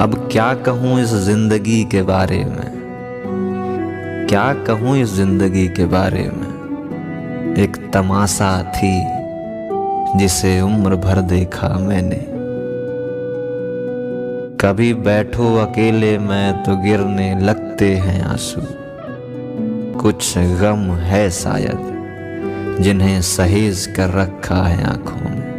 अब क्या कहूँ इस जिंदगी के बारे में, क्या कहूँ इस जिंदगी के बारे में। एक तमाशा थी जिसे उम्र भर देखा मैंने। कभी बैठो अकेले में तो गिरने लगते हैं आंसू। कुछ गम है शायद जिन्हें सहेज कर रखा है आंखों में।